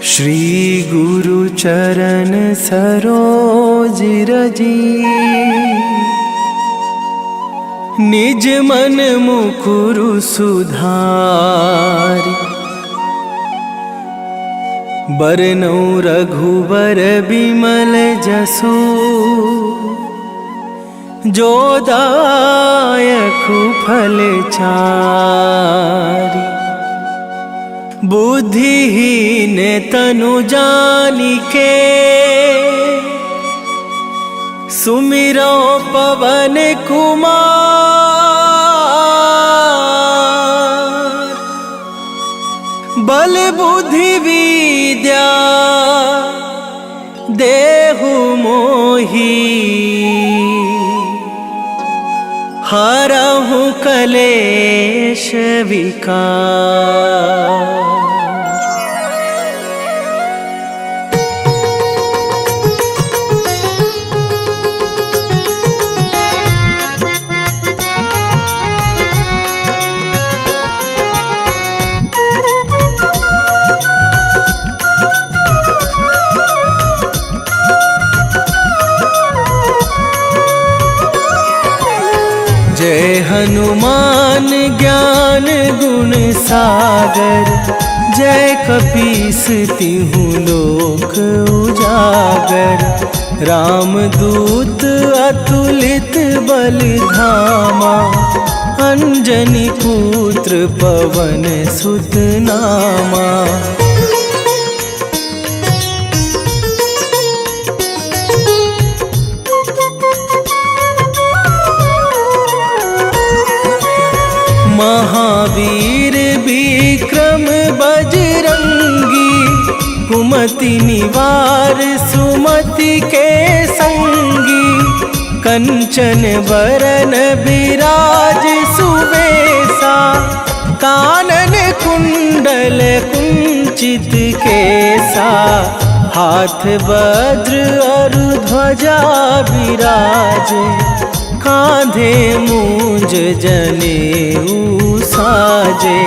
श्री गुरु चरण सरोज रजी, निज मन मुकुरु सुधारि। बरनउँ रघुबर बिमल जसु, जो दायकु फल चारि। बुद्धिहीन तनु जानिके, सुमिरो पवन कुमार। बल बुद्धि विद्या देहु मोहि, हरहु कलेश विकार। जय हनुमान ज्ञान गुण सागर, जय कपीस तिहु लोक उजागर। रामदूत अतुलित बल धामा, अंजनी पुत्र पवन सुत नामा। महावीर विक्रम बजरंगी, कुमति निवार सुमति के संगी। कंचन बरन बिराज सुबेसा, कानन कुंडल कुंचित केसा। हाथ वज्र और ध्वजा विराजे, कांधे मूंज जनेऊ साजे।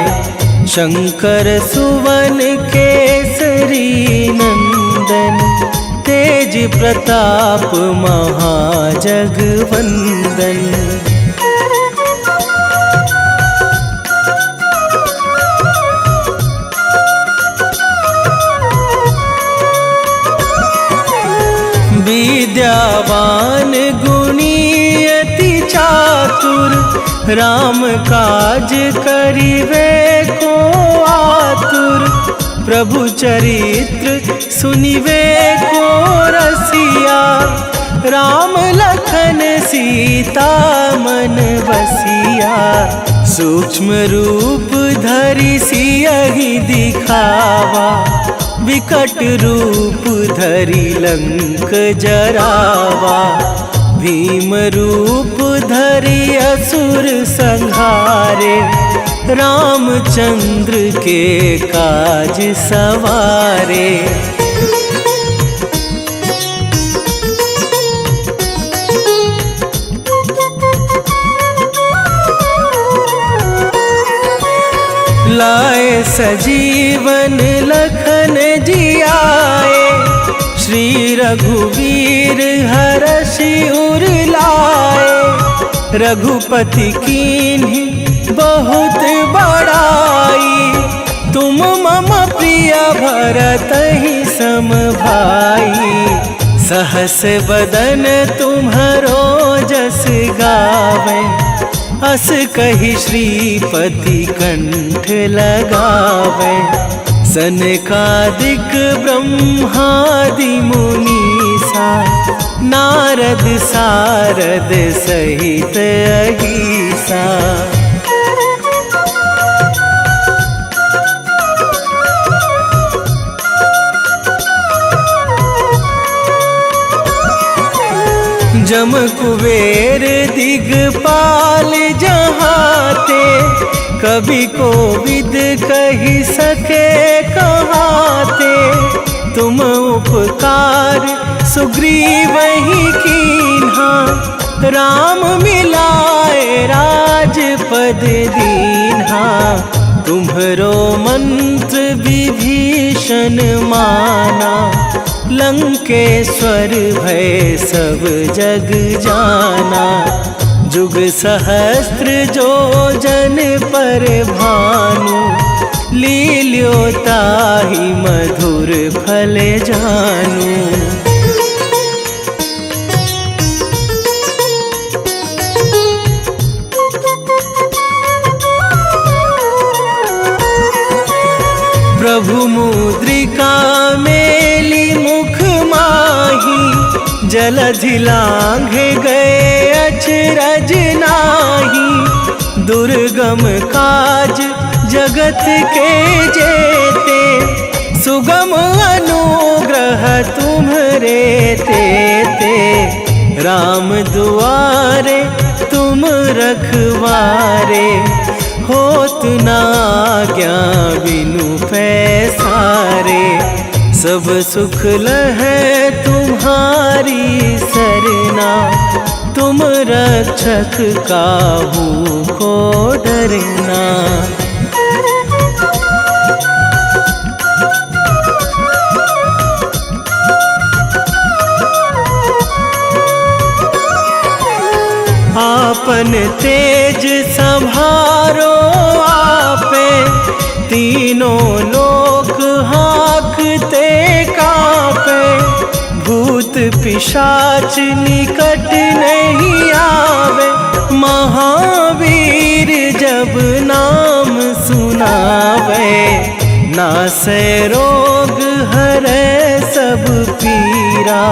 शंकर सुवन केसरी नंदन, तेज प्रताप महाजगवंदन। विद्यावान गुणी अति चातुर, राम काज करिवे को आतुर। प्रभु चरित्र सुनिवे को रसिया, राम लखन सीता मन बसिया। सूक्ष्म रूप धरि सियहि दिखावा, विकट रूप धरि लंक जरावा। भीम रूप धरि असुर संहारे, रामचंद्र के काज सवारे। लाए सजीवन लखन जियाए, श्री रघुवीर हरषि उर लाए। रघुपति कीन्ही बहुत बड़ाई, तुम मम प्रिय भरतहि सम भाई। सहस बदन तुम्हरो जस गावे, अस कहि श्रीपति कंठ लगावे। सनकादिक ब्रह्मादि मुनीसा, नारद सारद सहित अहिसा। जम कुबेर दिगपाल जहाते, कभी कोविद कहि सके कहाते। तुम उपकार सुग्रीवहि कीन्हा, राम मिलाए राजपद दीन्हा। तुम्हरो मंत्र विभीषण माना, लंकेश्वर भय सब जग जाना। जुग सहस्त्र जो जन पर भानु, लील्यो ताहि मधुर फल जानू। प्रभु मुद्रिका मेली मुख माही, जलधि लांघे गए अचरज नाही। दुर्गम काज जगत के जेते, सुगम अनुग्रह तुम्हरे तेते। राम दुआरे तुम रखवारे, होत न आज्ञा बिनु पैसारे। सब सुख लहै तुम्हारी सरना, तुम रक्षक काहू को डरना। आपन तेज संभारो आपे, तीनों लोक हाँकते कांपे। भूत पिशाच निकट नहीं आवे, महावीर जब नाम सुनावे। नासै रोग हरै सब पीरा,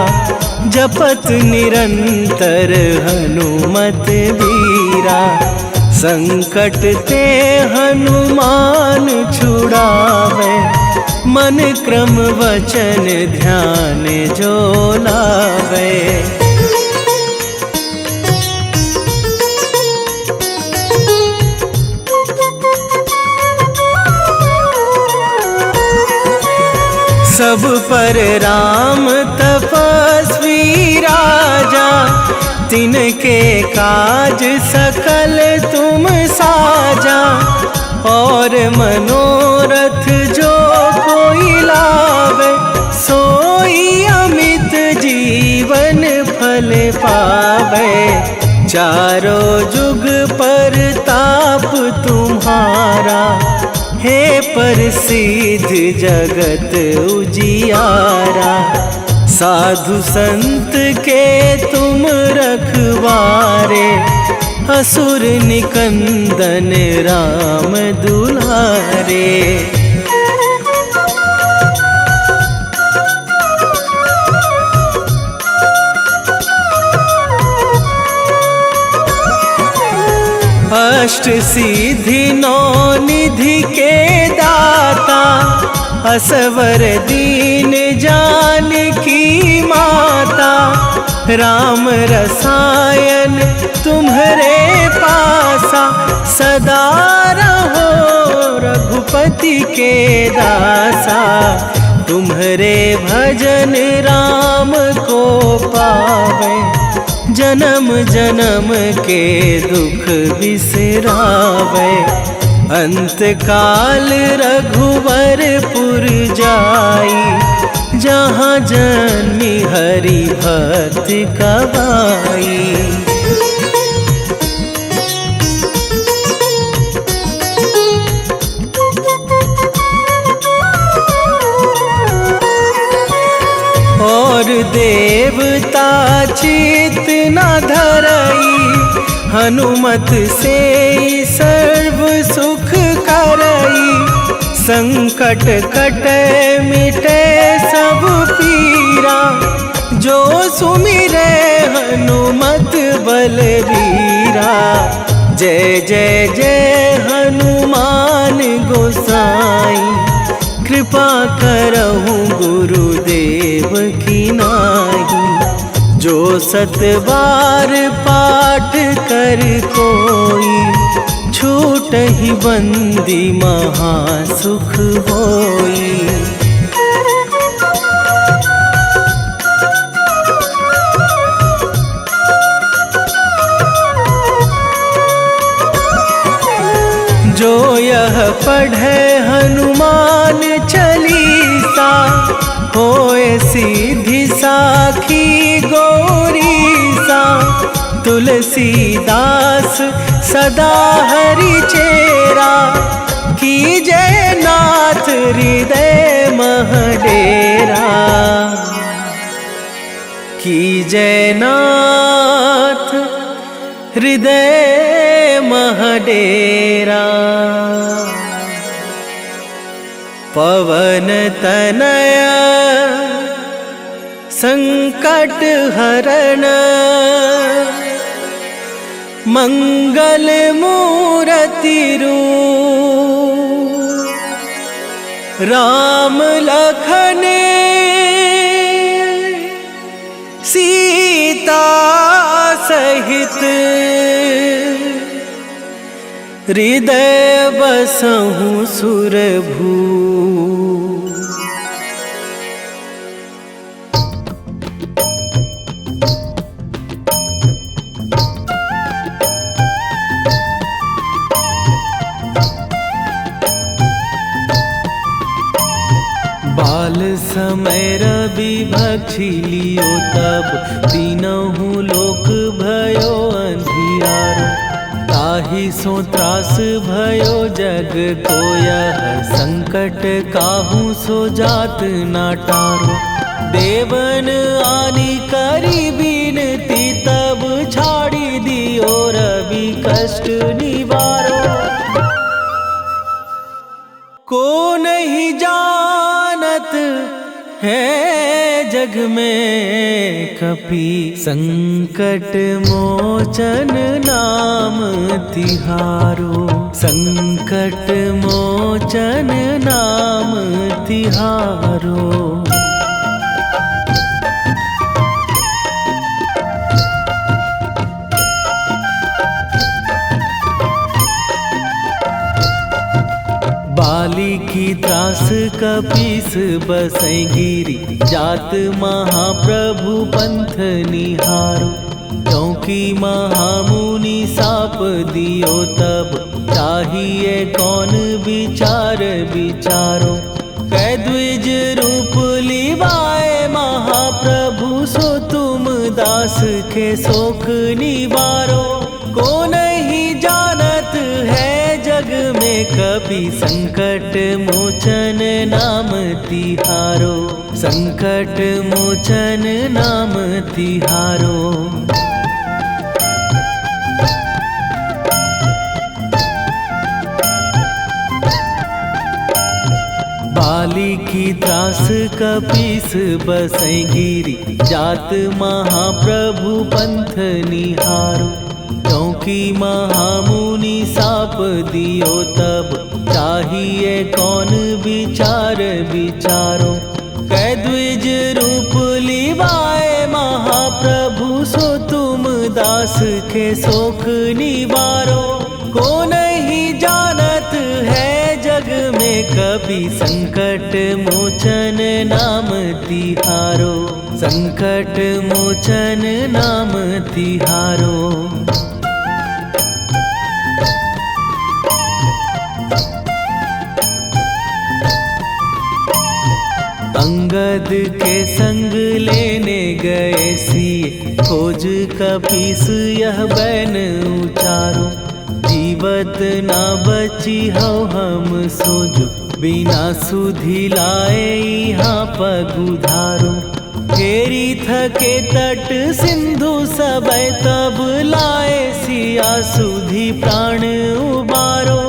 जपत निरंतर हनुमत वीरा। संकट ते हनुमान छुड़ावे, मन क्रम वचन ध्यान जो लावे। सब पर राम तपस्वी राजा, तिनके काज सकल तुम साजा। और मनोरथ जो कोई लावे, सोई अमित जीवन फल पावे। चारों जुग पर ताप तुम्हारा, हे प्रसिद्ध जगत उजियारा। साधु संत के तुम रखवारे, असुर निकंदन राम दुलारे। अष्ट सिद्धि नौ निधि के दाता, असवर दीन जानकी माता। राम रसायन तुम्हरे पासा, सदा रहो रघुपति के दासा। तुम्हरे भजन राम को पावे, जन्म जन्म के दुख बिसरावे। अंत काल रघुवरपुर जाई, जहाँ जन्मी हरि भक्त कहाई। और देवता चित न धरई, हनुमत से सर्व सुख करई। संकट कटे मिटे सब पीरा, जो सुमिरे हनुमत बलबीरा। जय जय जय हनुमान गोसाई, कृपा करहु गुरुदेव की नाई। जो सत बार पाठ कर कोई, छूटहि बंदी महासुख होई। जो यह पढ़ पढ़े हनुमान चालीसा, होए सीधी साखी गौरीसा। तुलसीदास सदा हरि चेरा, कीजे नाथ हृदय मह डेरा। कीजे नाथ हृदय मह डेरा। पवन तनय संकट हरण, मंगल मूरति रूप। राम लखन सीता सहित, हृदय बसहु सुरभू। बाल समय रवि भक्षी लियो तब, तीनहु लोक भयो अंधियारो। ताहि सो त्रास भयो जग को यह, संकट काहू सो जात ना टारो। देवन आनी करी बिनती, तब छाड़ी दियो रवि कष्ट निवारो। को नहीं जानत है जग में कपि, संकट मोचन नाम तिहारो। संकट मोचन नाम तिहारो। बाली की त्रास कपीस बसै गिरी, जात महाप्रभु पंथ निहारो। क्योंकि महामुनि साप दियो तब, चाहिए कौन विचार विचारो। कै द्विज रूप लिवाए महाप्रभु, सो तुम दास के शोक निवारो। को नहीं जानत है जग में कपि, संकट मोचन नाम तिहारो। संकट मोचन नाम तिहारो। बाली की त्रास कपीस बसै गिरी, जात महाप्रभु पंथ निहारो। क्योंकि महामुनि साप दियो तब, चाहिए कौन विचार विचारो। कै द्विज रूप लिवाए महाप्रभु, सो तुम दास के शोक निवारो। को नहीं जानत है जग में कपि, संकट मोचन नाम तिहारो। संकट मोचन नाम तिहारो। अंगद के संग लेने गए सिए, खोज कपीस यह बैन उचारो। जीवत ना बची हो हम सोजो, बिना सुधि लाए यहाँ पगुधारो। फेरी थके तट सिंधु सबे, तब लाए सिया सुधि प्राण उबारो।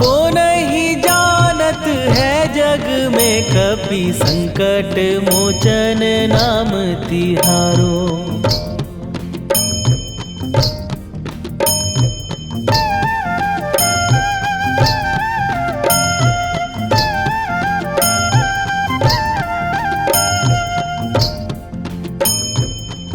को नहीं जानत है जग में कपि, संकट मोचन नाम तिहारो।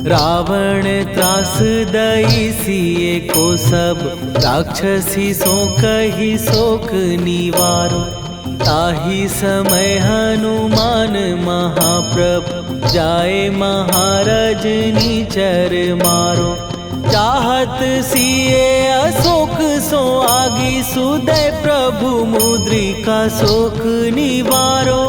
रावण त्रास दई सिए को सब, राक्षसी सो कही शोक निवारो। ताहि समय हनुमान महाप्रभु, जाए महाराज निचर मारो। चाहत सिए अशोक सो आगी सुदय प्रभु मुद्रिका शोक निवारो।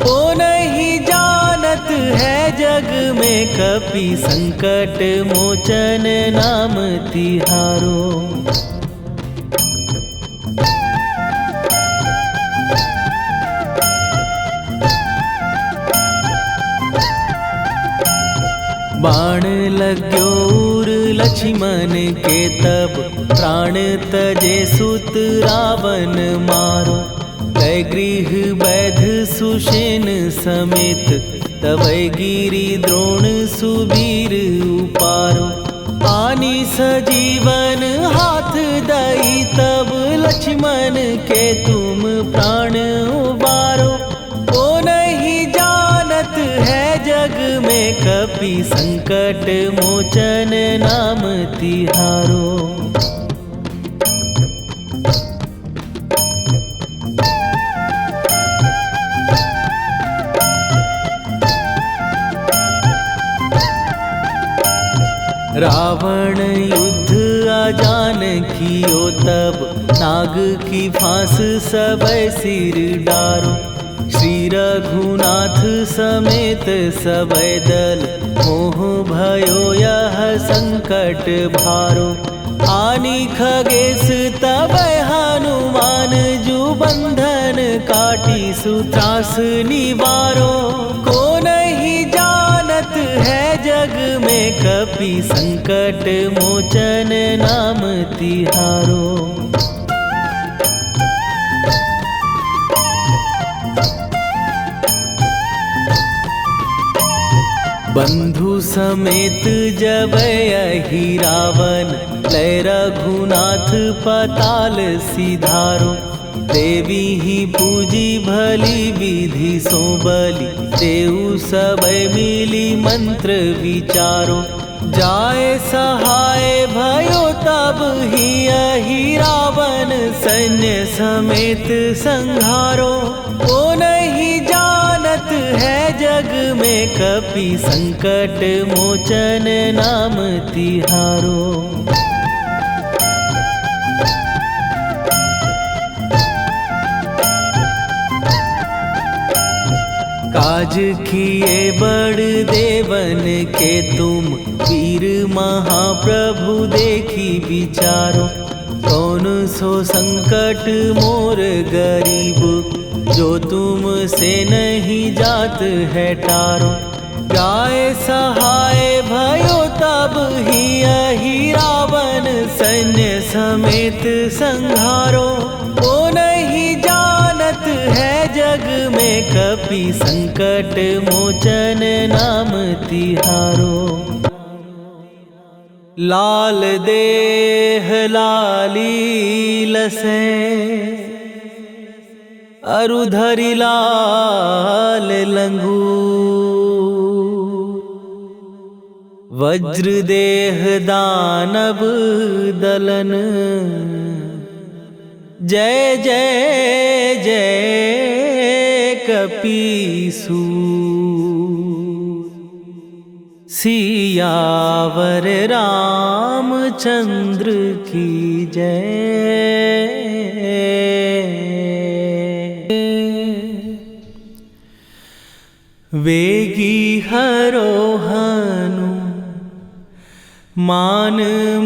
ओ नहीं जानत है जग में कपि संकट मोचन नाम तिहारो। बाण लग्यो उर लक्ष्मण के तब प्राण तजे सुत रावण मारो। कै गृह वैध सुषेण समेत तवै गिरि द्रोण सुबीर उपारो। आनी सजीवन हाथ दई तब लक्ष्मण के तुम प्राण उबारो। ओ नहीं जानत है जग में कपि संकट मोचन नाम तिहारो। रावण युद्ध आजान कियो तब नाग की फांस सबै सिर डारो। श्री रघुनाथ समेत सबै दल मोह भयो यह संकट भारो। आनी खगेश तबै हनुमान जु बंधन काटी सुत्रास निवारो। को नहीं जानत है जग में कपि संकट मोचन नाम तिहारो। बंधु समेत जबै अहि रावण लय रघुनाथ पताल सिधारो। देवी ही पूजी भली विधि सो बलि देऊ सबै मिली मंत्र विचारो। जाय सहाय भयो तब ही अहि रावण सैन्य समेत संहारो। ओ नहीं जानत है जग में कपि संकट मोचन नाम तिहारो। काज किए बड़ देवन के तुम वीर महाप्रभु देखी विचारो। कौन सो संकट मोर गरीब जो तुम से नहीं जात है टारो। जाय सहाय भयो तब ही अहि रावण सैन्य समेत संहारो। ओ नहीं जानत है जग में कपि संकट मोचन नाम तिहारो। लाल देह लाली लसे अरुधरि लाल लंगूर। वज्र देह दानव दलन जय जय जय कपीसूर। सियावर रामचंद्र की जय। वेगी हरोहनु मान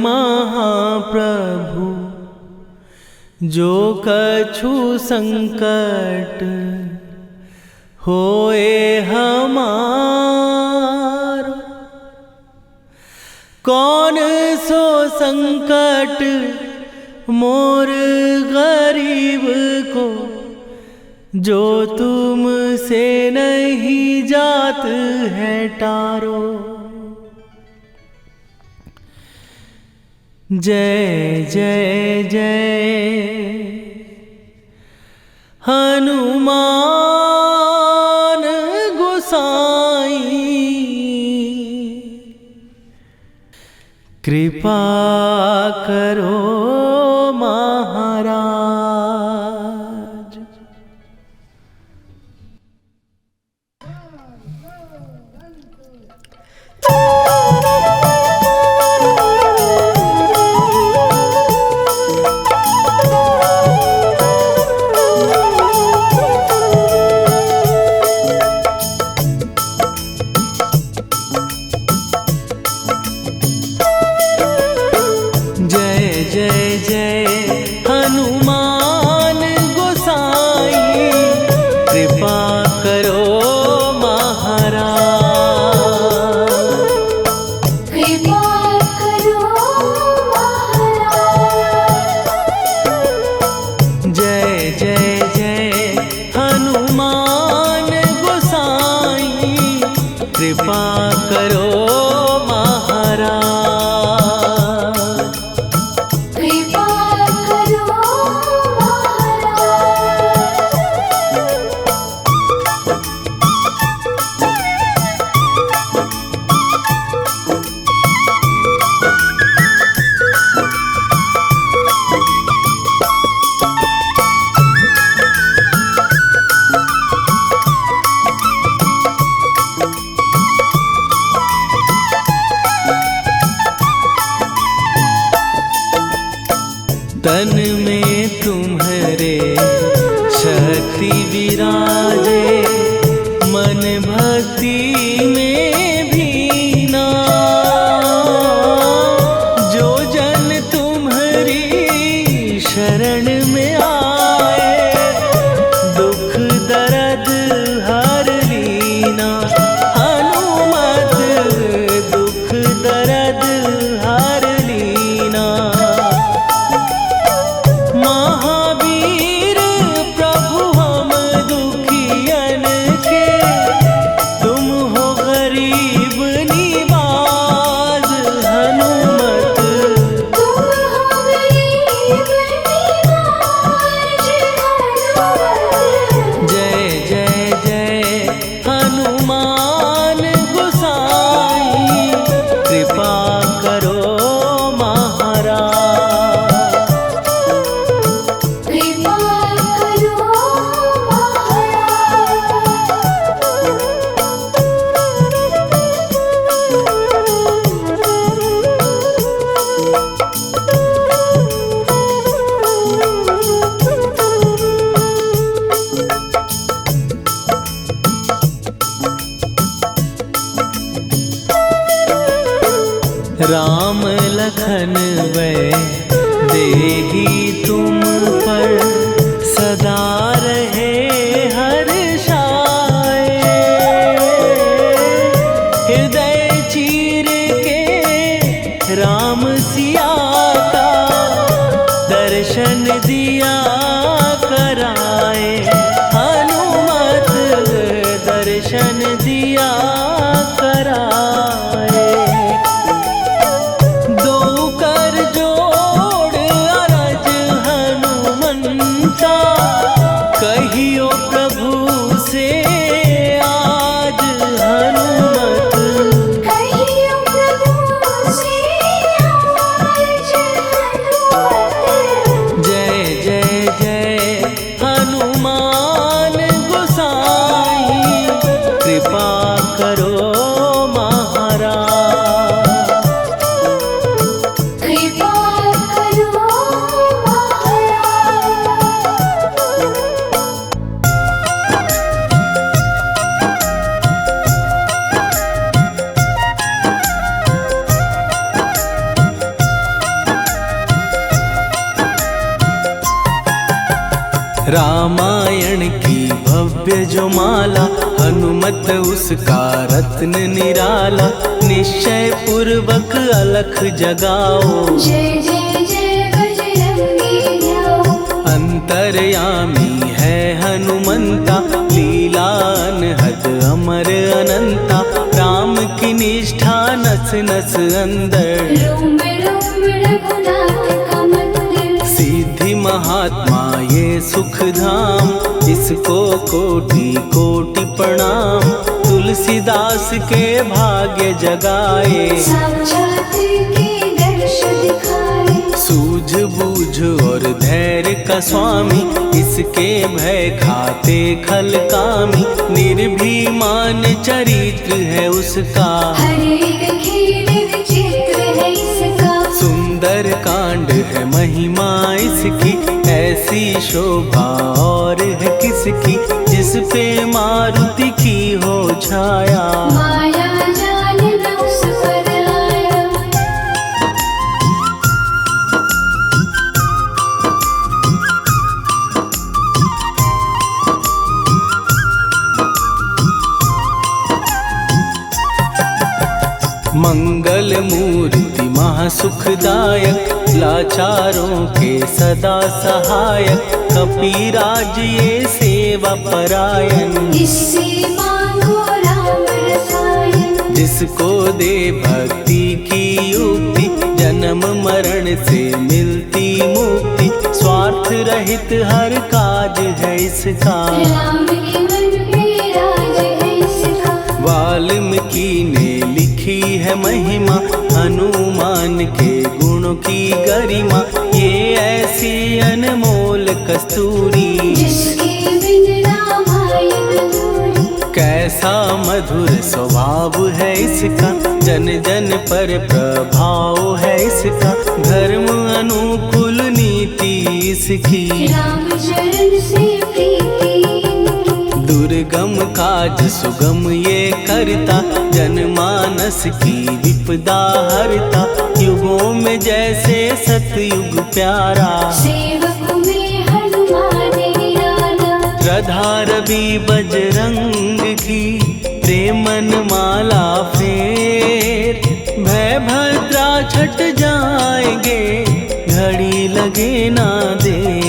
महाप्रभु जो कछु संकट होए हमार। कौन सो संकट मोर गरीब को जो तुम से नहीं जात है टारो। जय जय जय हनुमान गोसाई। कृपा करो महाराज। कृपा करो महाराज। कृपा करो तन में तुम्हारे शक्ति विराजे, मन भक्ति में भीना। जो जन तुम्हारी शरण में आए, दुख दर्द हर लीना। हनुमत दुख दर्द हर लीना। महावीर प्रभु हम दुखियन के, तुम हो गरीब निवाज। हनुमत तुम हो गरीब निवाज। जय जय जय हनुमान गोसाई, कृपा करो महाराज। कृपा करो राम लखन वै देही तुम पर, सदा रहे हर्षाए। हृदय चीर के राम सिया का, दर्शन दिया कराए। हनुमत दर्शन दिया कराए। दो कर जोड़ अरज हनुमंता, कहियो प्रभु से आज। हनुमत कहियो प्रभु से आज। हनुमत जय जय जय हनुमान गोसाई, कृपा करो महाराज। कृपा करो रामायण की भव्य जो माला, हनुमत उसका रत्न निराला। निश्चय पूर्वक अलख जगाओ, जय जय जय बजरंगी जाओ। अंतर्यामी है हनुमंता, लीला अनहद अमर अनंता। राम की निष्ठा नस नस अंदर, रोम रोम रघुनाथ का मंदिर। सिद्धि महात्मा ये सुख धाम, इसको कोटि कोटि प्रणाम। तुलसीदास के भाग्य जगाए, साक्षात के दर्श दिखाए। सूझ बूझ और धैर्य का स्वामी, इसके भय खाते खल कामी। निर्भीमान चरित्र है उसका, हर एक खेल विचित्र है इसका। सुंदर कांड है महिमा इसकी, ऐसी शोभा और है किसकी। जिस पे मारुति की हो छाया, माया जाल न उस पर आया। मंगल मूर्ति महासुखदायक, लाचारों के सदा सहायक। कपीराज ये सेवा परायण, इससे मांगो राम रसायन। जिसको दे भक्ति की युक्ति, जन्म मरण से मिलती मुक्ति। स्वार्थ रहित हर काज है इसका, राम के मन पे राज है इसका। वाल्मीकि ने लिखी है महिमा, हनुमान के गुणों की गरिमा। ये ऐसी अनमोल कस्तूरी, जिसके बिन रामायण अधूरी। कैसा मधुर स्वभाव है इसका, जन जन पर प्रभाव है इसका। धर्म अनुकूल नीति इसकी, राम चरण से प्रीति इनकी। दुर्गम काज सुगम ये करता, जनमानस की विपदा हरता। युगों में जैसे सतयुग प्यारा, सेवक में हनुमान निराला। श्रद्धा रवि बजरंग की, प्रेमन माला फेर। भय भद्रा छट जाएंगे, घड़ी लगे ना देर।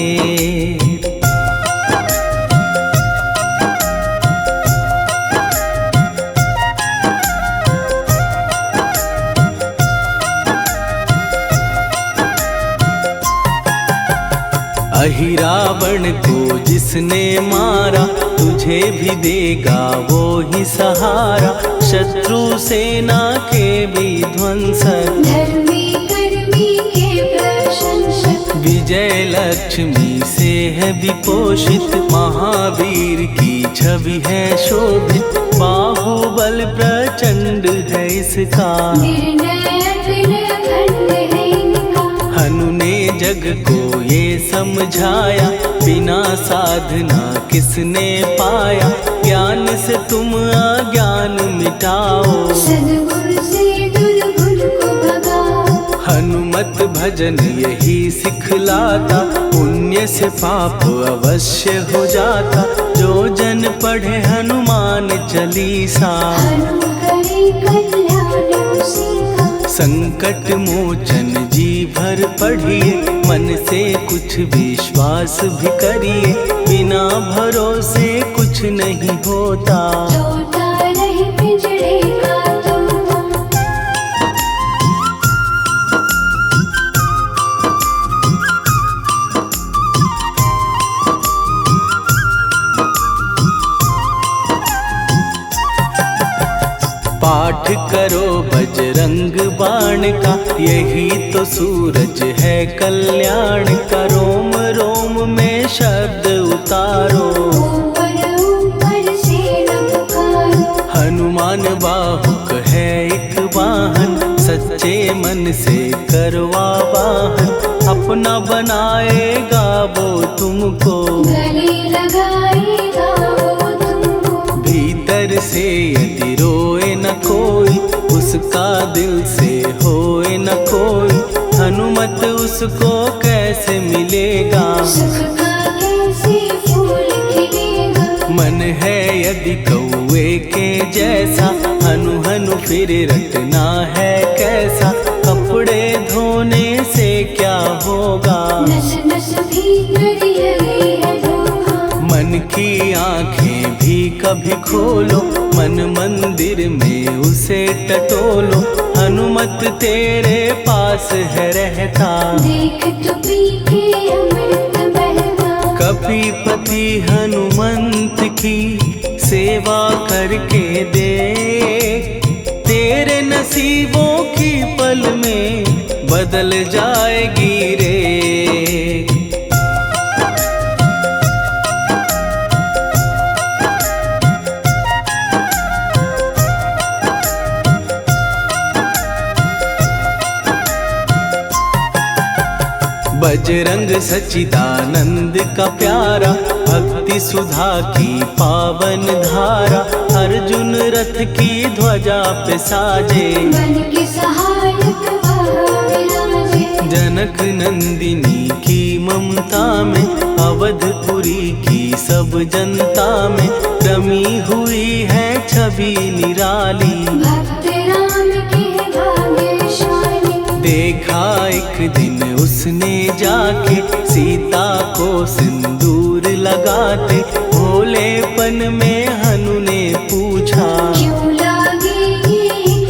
अहि रावण को जिसने मारा, तुझे भी देगा वो ही सहारा। शत्रु सेना के विध्वंसक, धर्मी कर्मी के प्रशंसक। विजय लक्ष्मी से है विपोषित, महावीर की छवि है शोभित। बाहुबल प्रचंड है इसका, निर्णय अखंड है इनका। हनु ने जग को ये समझाया, बिना साधना किसने पाया। ज्ञान से तुम अज्ञान मिटाओ, सद्गुण से दुर्गुण को भगाओ। हनुमत भजन यही सिखलाता, पुण्य से पाप अवश्य हो जाता। जो जन पढ़े हनुमान चालीसा, हनु करे कल्याण उसी का। संकट मोचन जी भर पढ़िए, मन से कुछ विश्वास भी करिए। बिना भरोसे कुछ नहीं होता, तोता रहे पिंजड़े का तोता। पाठ करो बजरंग बाण का, यही तो सूरज है कल्याण का। रोम रोम में शब्द उतारो, ऊपर ऊपर से न पुकारो। हनुमान बाहुक है एक वाहन, सच्चे मन से करवा वाहन। अपना बनाएगा वो तुमको, गले लगाएगा वो तुमको। भीतर से यदि रोए न कोई, उसका दिल से होए न कोई। हनुमत उसको कैसे मिलेगा, सुख का कैसे फूल खिलेगा। मन है यदि कौवे के जैसा, हनु हनु फिर रटना है कैसा। कपड़े धोने से क्या होगा, नस नस भीतर यही है धोखा। मन की आंखें भी कभी खोलो, मन मंदिर में उसे टटोलो। हनुमत तेरे पास है रहता, देख तो पी के अमृत बहता। कपीपति हनुमंत की सेवा करके देख। तेरे नसीबों की पल में बदल जाएगी रे। बजरंग सच्चिदानंद का प्यारा, भक्ति सुधा की पावन धारा। अर्जुन रथ की ध्वजा पे साजे, बन के सहायक वह विराजे। जनक नंदिनी की ममता में, अवधपुरी की सब जनता में। रमी हुई है छवि निराली, भक्त राम के भाग्यशाली। देखा एक दिन उसने जाके, सीता को सिंदूर लगाते। भोलेपन में हनु ने पूछा, क्यों लागे ये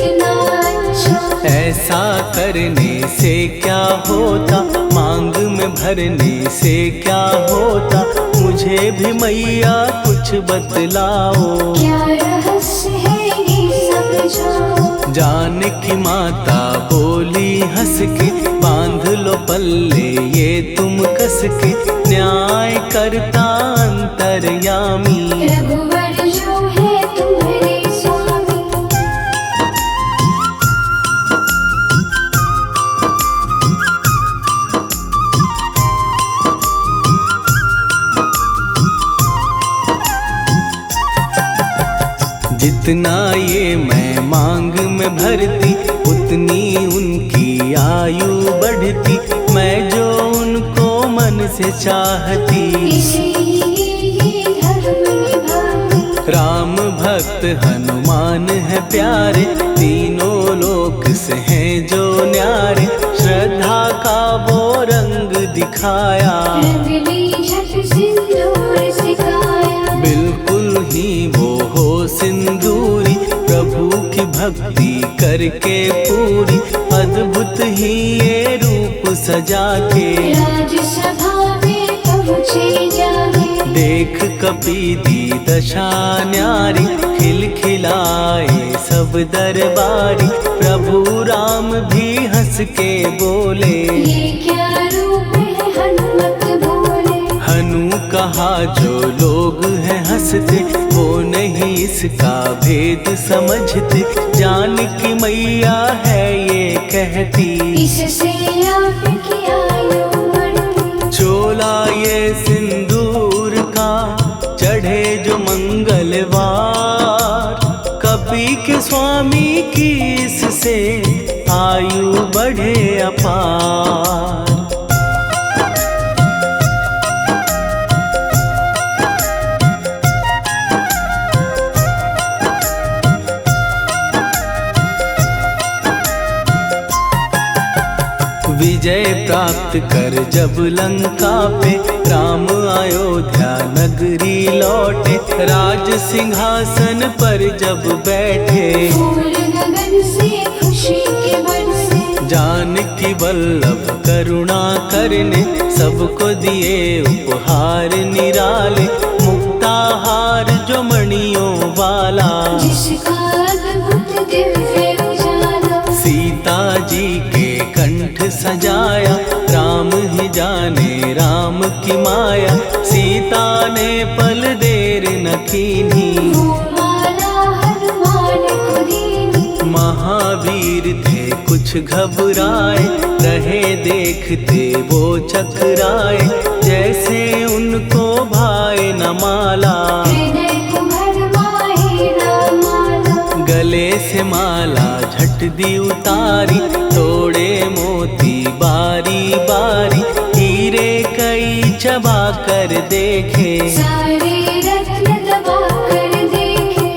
ऐसा करने से क्या होता, मांग में भरने से क्या होता, मुझे भी मैया कुछ बतलाओ। क्या रहस्य है ये समझाओ। जानकी माता बोली हंस के, बांध लो पल्ले ये तुम कस के, न्याय करता अंतर्यामी। रघुवर जो है तुम्हारे स्वामी। जितना ये मैं मांग में भरती, उतनी उनकी आयु बढ़ती, मैं जो उनको मन से चाहती। इसीलिए धर्म निभाती। राम भक्त हनुमान है प्यारे, तीनों लोक से हैं जो न्यारे, श्रद्धा का वो रंग दिखाया। रंग ली झट सिंदूर सिखाया। बिल्कुल ही वो हो सिंदूरी, प्रभु की भक्ति करके पूरी, अद्भुत ही ये रूप सजा के। राजसभा में पहुँचे जाके। देख कपीदी दशा न्यारी, खिलखिलाए सब दरबारी, प्रभु राम भी हंस के बोले। ये क्या रूप है हनुमत बोले। हनु कहा जो लोग हैं हंसते, वो नहीं इसका भेद समझते, जानकी मैया है ये कहती। इससे आपकी आयु बढ़ती। चोला ये सिंदूर का चढ़े जो मंगलवार, कपी के स्वामी की इससे आयु बढ़े अपार। विजय प्राप्त कर जब लंका पे, राम अयोध्या नगरी लौटे, राज सिंहासन पर जब बैठे। फूल गगन से खुशी के बरसे। जानकी वल्लभ करुणा करने, सबको दिए उपहार निराले, मुक्ताहार जो मणियों वाला। जिसका अद्भुत दिव्य उजाला। सीता जी के कंठ सजाया, राम ही जाने राम की माया, सीता ने पल देर न कीन्ही। वो माला हनुमान को दीनी। महावीर थे कुछ घबराए, रहे देखते वो चकराए, जैसे उनको भाए न माला। हृदय को भरमाए न माला। गले से माला झट दी उतारी, तोड़े मोती बारी बारी, हीरे कई चबा कर देखे। सारे रत्न दबा कर देखे।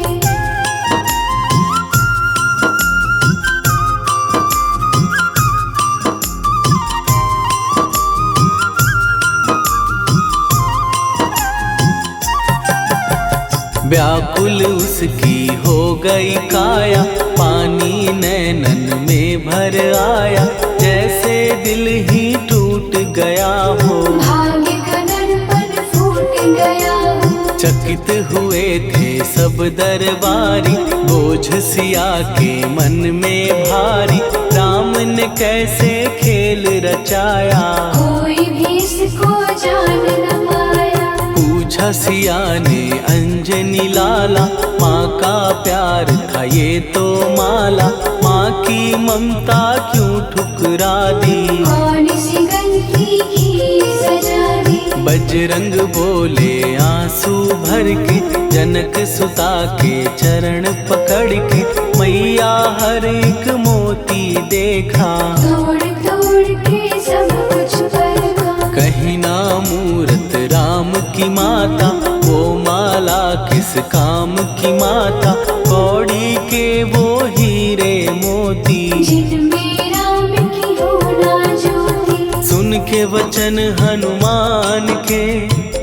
व्याकुल उसकी हो गई काया, पानी नैनन में भर आया, जैसे दिल ही टूट गया हो। भाग्य का दर्पण फूट गया हो। चकित हुए थे सब दरबारी, बोझ सिया के मन में भारी, राम ने कैसे खेल रचाया। कोई भी इसको जान न पाया। पूछा सिया ने अंजनी लाला, माँ का प्यार था ये तो माला, माँ की ममता क्यों ठुकरा दी। कौन सी गलती की सजा दी। बजरंग बोले आंसू भर के, जनक सुता के चरण पकड़ के, मैया हर एक मोती देखा। तोड़ तोड़ के सब कुछ परखा। कहीं ना मूरत राम की माता, वो माला किस काम की माता, कौड़ी के वो हीरे मोती। जिनमें राम की होना ज्योति। सुन के वचन हनुमान के,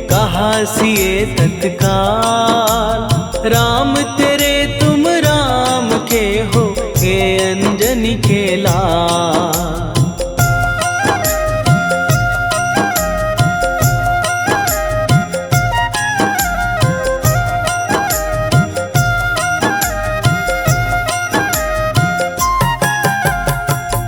कहा सिए तत्काल, राम तेरे तुम राम के हो, हे अंजनी के लाल।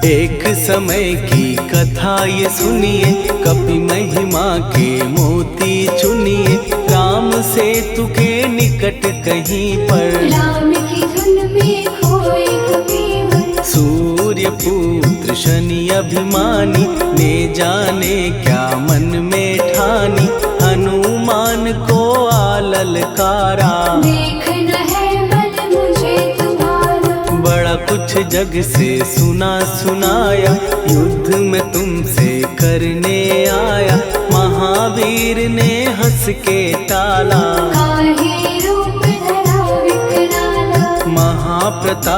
एक समय की कथा ये सुनिए, कपि महिमा के मोती चुनिए। राम सेतु के निकट कहीं पर राम की धुन में खोए कबीर। सूर्य पुत्र शनि अभिमानी, ने जाने क्या मन में ठानी। हनुमान को आललकारा, देखना है बल मुझे तुम्हारा। बड़ा कुछ जग से सुना सुनाया, युद्ध में तुमसे करने आया। महावीर ने हंस के टाला,